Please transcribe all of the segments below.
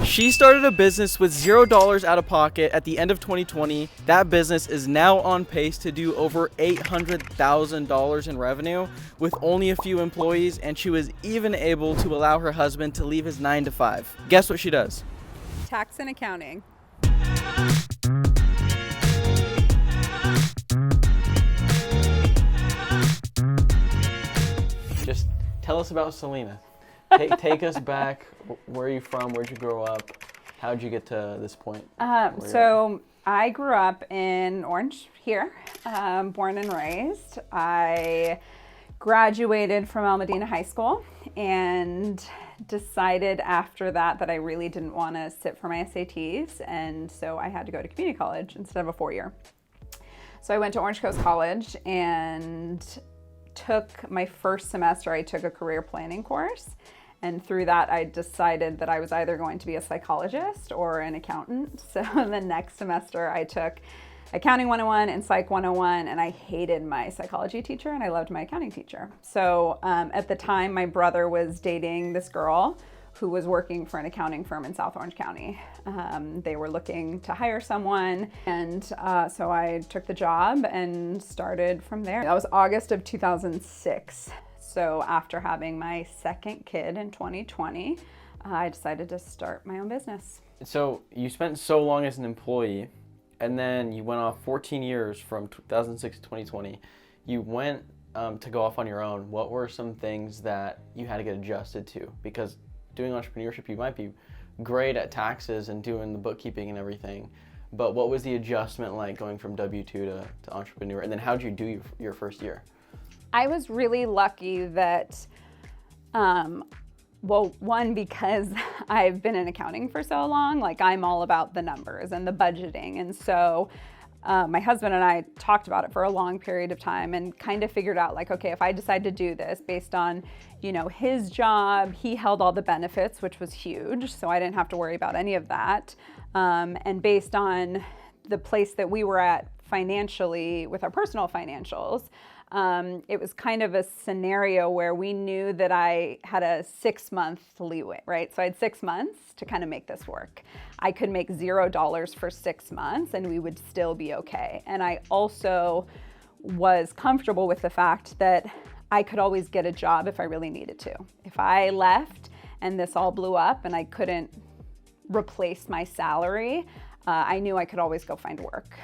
She started a business with $0 out of pocket at the end of 2020. That business is now on pace to do over $800,000 in revenue with only a few employees, and she was even able to allow her husband to leave his 9 to 5. Guess what she does? Tax and accounting. Just tell us about Salina. Take us back. Where are you from? Where'd you grow up? How'd you get to this point? So I grew up in Orange here, born and raised. I graduated from El Medina High School and decided after that I really didn't want to sit for my SATs, and so I had to go to community college instead of a 4-year. So I went to Orange Coast College and took my first semester, I took a career planning course. And through that, I decided that I was either going to be a psychologist or an accountant. So the next semester, I took Accounting 101 and Psych 101, and I hated my psychology teacher and I loved my accounting teacher. So at the time, my brother was dating this girl who was working for an accounting firm in South Orange County. They were looking to hire someone, and so I took the job and started from there. That was August of 2006. So after having my second kid in 2020, I decided to start my own business. So you spent so long as an employee, and then you went off 14 years from 2006 to 2020. You went to go off on your own. What were some things that you had to get adjusted to? Because doing entrepreneurship, you might be great at taxes and doing the bookkeeping and everything, but what was the adjustment like going from W-2 to entrepreneur? And then how'd you do your first year? I was really lucky that, one, because I've been in accounting for so long, like I'm all about the numbers and the budgeting. And so my husband and I talked about it for a long period of time and kind of figured out like, okay, if I decide to do this based on, his job, he held all the benefits, which was huge. So I didn't have to worry about any of that. And based on the place that we were at financially with our personal financials, it was kind of a scenario where we knew that I had a 6-month leeway, right? So I had 6 months to kind of make this work. I could make $0 for 6 months and we would still be okay. And I also was comfortable with the fact that I could always get a job if I really needed to. If I left and this all blew up and I couldn't replace my salary, I knew I could always go find work,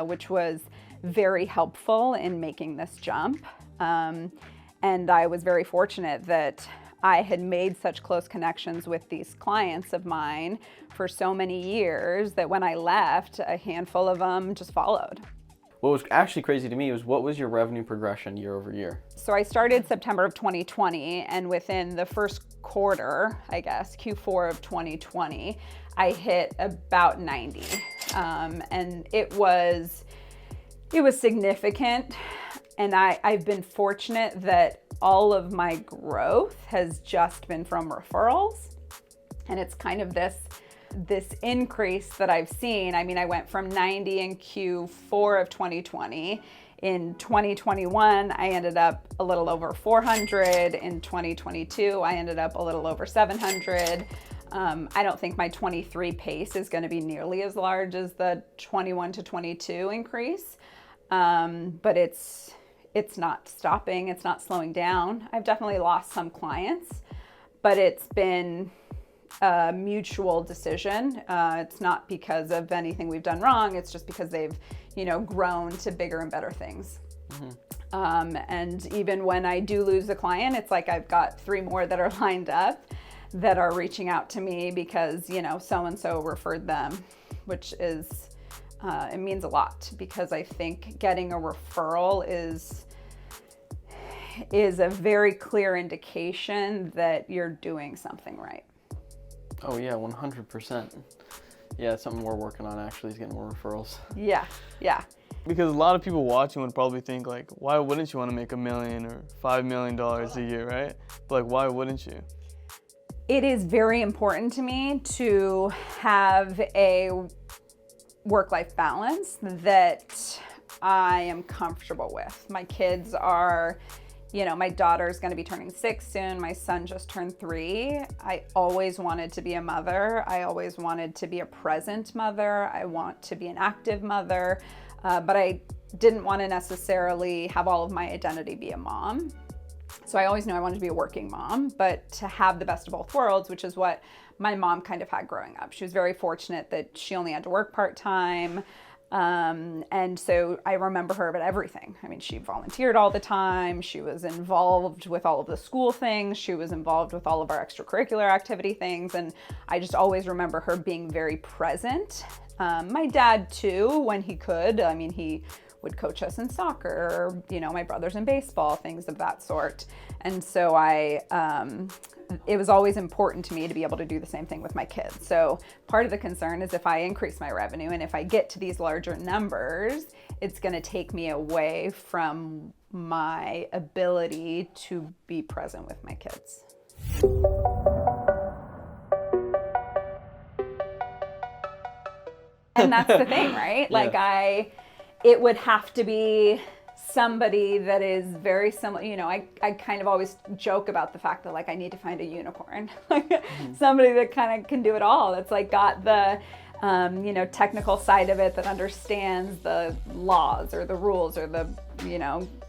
which was very helpful in making this jump. And I was very fortunate that I had made such close connections with these clients of mine for so many years that when I left, a handful of them just followed. What was actually crazy to me was, what was your revenue progression year over year? So I started September of 2020, and within the first quarter, I guess, Q4 of 2020, I hit about 90. And it was significant, and I've been fortunate that all of my growth has just been from referrals, and it's kind of this increase that I've seen. I mean, I went from 90 in Q4 of 2020. In 2021, I ended up a little over 400. In 2022, I ended up a little over 700. I don't think my 23 pace is going to be nearly as large as the 21 to 22 increase. But it's not stopping, it's not slowing down. I've definitely lost some clients, but it's been a mutual decision. It's not because of anything we've done wrong, it's just because they've, grown to bigger and better things. Mm-hmm. And even when I do lose a client, it's like I've got 3 more that are lined up that are reaching out to me because, so-and-so referred them, which is, it means a lot, because I think getting a referral is a very clear indication that you're doing something right. Oh yeah, 100%. Yeah, it's something we're working on actually, is getting more referrals. Yeah. Because a lot of people watching would probably think like, why wouldn't you want to make $1 million or $5 million a year, right? But like, why wouldn't you? It is very important to me to have a work-life balance that I am comfortable with. My kids are, my daughter's going to be turning 6 soon. My son just turned 3. I always wanted to be a mother. I always wanted to be a present mother. I want to be an active mother, but I didn't want to necessarily have all of my identity be a mom. So I always knew I wanted to be a working mom, but to have the best of both worlds, which is what my mom kind of had growing up. She was very fortunate that she only had to work part-time. And so I remember her about everything. I mean, she volunteered all the time. She was involved with all of the school things. She was involved with all of our extracurricular activity things. And I just always remember her being very present. My dad too, when he could. I mean, he would coach us in soccer, my brother's in baseball, things of that sort. And so it was always important to me to be able to do the same thing with my kids. So part of the concern is if I increase my revenue and if I get to these larger numbers, it's going to take me away from my ability to be present with my kids. And that's the thing, right? Like it would have to be somebody that is very similar. I kind of always joke about the fact that I need to find a unicorn, somebody that kind of can do it all. That's got the, technical side of it, that understands the laws or the rules or the,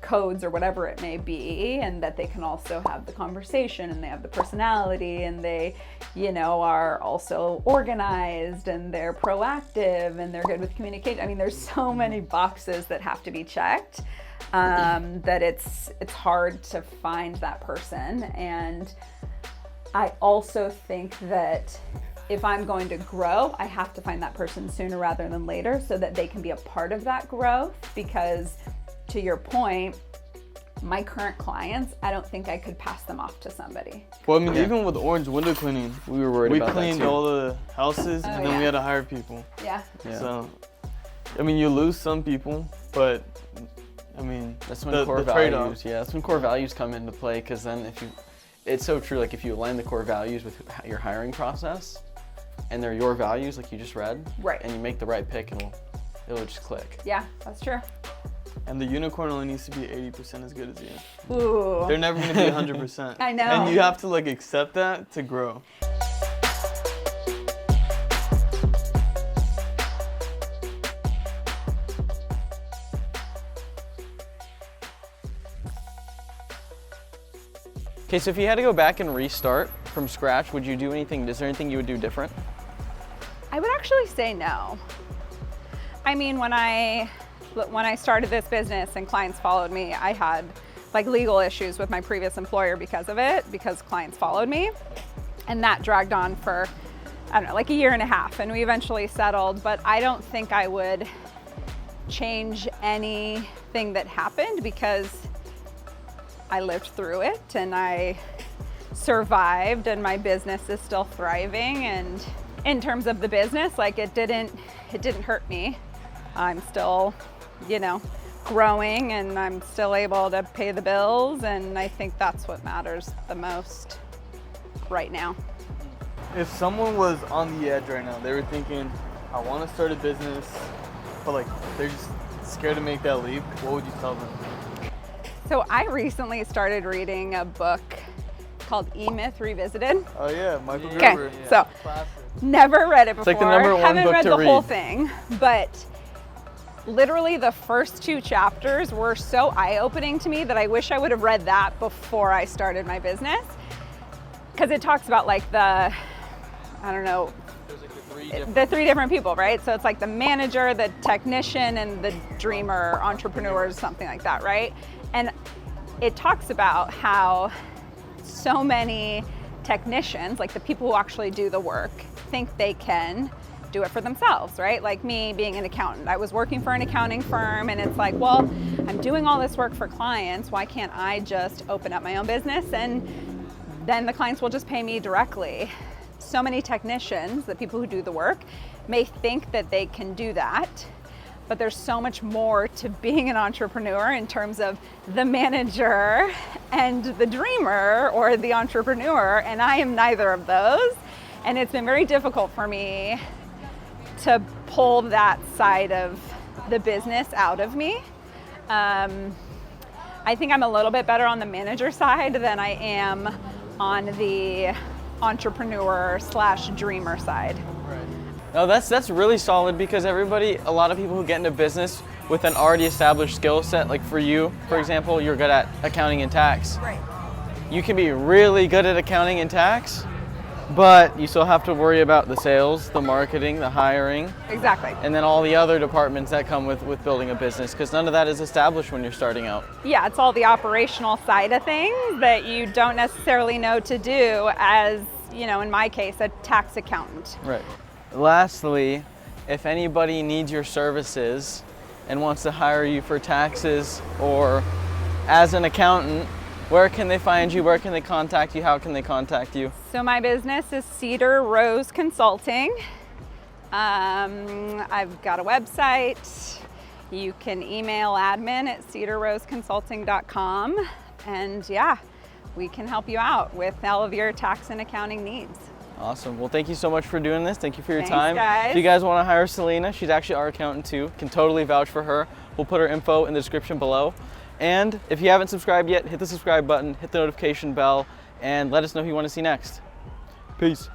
codes or whatever it may be, and that they can also have the conversation and they have the personality and they, are also organized and they're proactive and they're good with communication. I mean, there's so many boxes that have to be checked that it's hard to find that person. And I also think that if I'm going to grow, I have to find that person sooner rather than later so that they can be a part of that growth. Because to your point, my current clients, I don't think I could pass them off to somebody. Well, I mean, even with Orange window cleaning, we were worried about that too. We cleaned all the houses and then we had to hire people. Yeah. So, I mean, you lose some people, but I mean, that's when core values. Yeah, that's when core values come into play. Because then, it's so true. Like if you align the core values with your hiring process, and they're your values, like you just read, right? And you make the right pick, and it'll just click. Yeah, that's true. And the unicorn only needs to be 80% as good as you. Ooh. They're never going to be 100%. I know. And you have to accept that to grow. Okay, so if you had to go back and restart from scratch, would you do anything? Is there anything you would do different? I would actually say no. I mean, when I started this business and clients followed me, I had legal issues with my previous employer because of it, because clients followed me. And that dragged on for, I don't know, a year and a half, and we eventually settled. But I don't think I would change anything that happened because I lived through it and I survived and my business is still thriving. And in terms of the business, it didn't hurt me. I'm still, growing and I'm still able to pay the bills, and I think that's what matters the most right now. If someone was on the edge right now, they were thinking, I want to start a business, but they're just scared to make that leap, what would you tell them? So I recently started reading a book called E-Myth Revisited. Oh yeah, Michael Okay, Gerber. so never read it before. It's the number one Haven't book read to the read. whole thing, but literally the first 2 chapters were so eye-opening to me that I wish I would have read that before I started my business. Because it talks about the 3 different people, right? So it's the manager, the technician, and the dreamer, entrepreneur, something like that, right? And it talks about how so many technicians, the people who actually do the work, think they can do it for themselves, right? Like me being an accountant. I was working for an accounting firm, and it's well, I'm doing all this work for clients. Why can't I just open up my own business and then the clients will just pay me directly? So many technicians, the people who do the work, may think that they can do that, but there's so much more to being an entrepreneur in terms of the manager and the dreamer or the entrepreneur, and I am neither of those. And it's been very difficult for me to pull that side of the business out of me. I I think I'm a little bit better on the manager side than I am on the entrepreneur slash dreamer side. No, that's really solid, because a lot of people who get into business with an already established skill set, like for you, for example, you're good at accounting and tax. Right. You can be really good at accounting and tax, but you still have to worry about the sales, the marketing, the hiring, Exactly. and then all the other departments that come with building a business, because none of that is established when you're starting out. Yeah, it's all the operational side of things that you don't necessarily know to do as, you know, in my case, a tax accountant. Right. Lastly, if anybody needs your services and wants to hire you for taxes or as an accountant, where can they find you? Where can they contact you? How can they contact you? So my business is Cedar Rose Consulting. I've got a website. You can email admin@cedarroseconsulting.com, and yeah, we can help you out with all of your tax and accounting needs. Awesome. Well, thank you so much for doing this. Thank you for your Thanks, time. guys. If you guys want to hire Salina, she's actually our accountant too. Can totally vouch for her. We'll put her info in the description below. And if you haven't subscribed yet, hit the subscribe button, hit the notification bell, and let us know who you want to see next. Peace.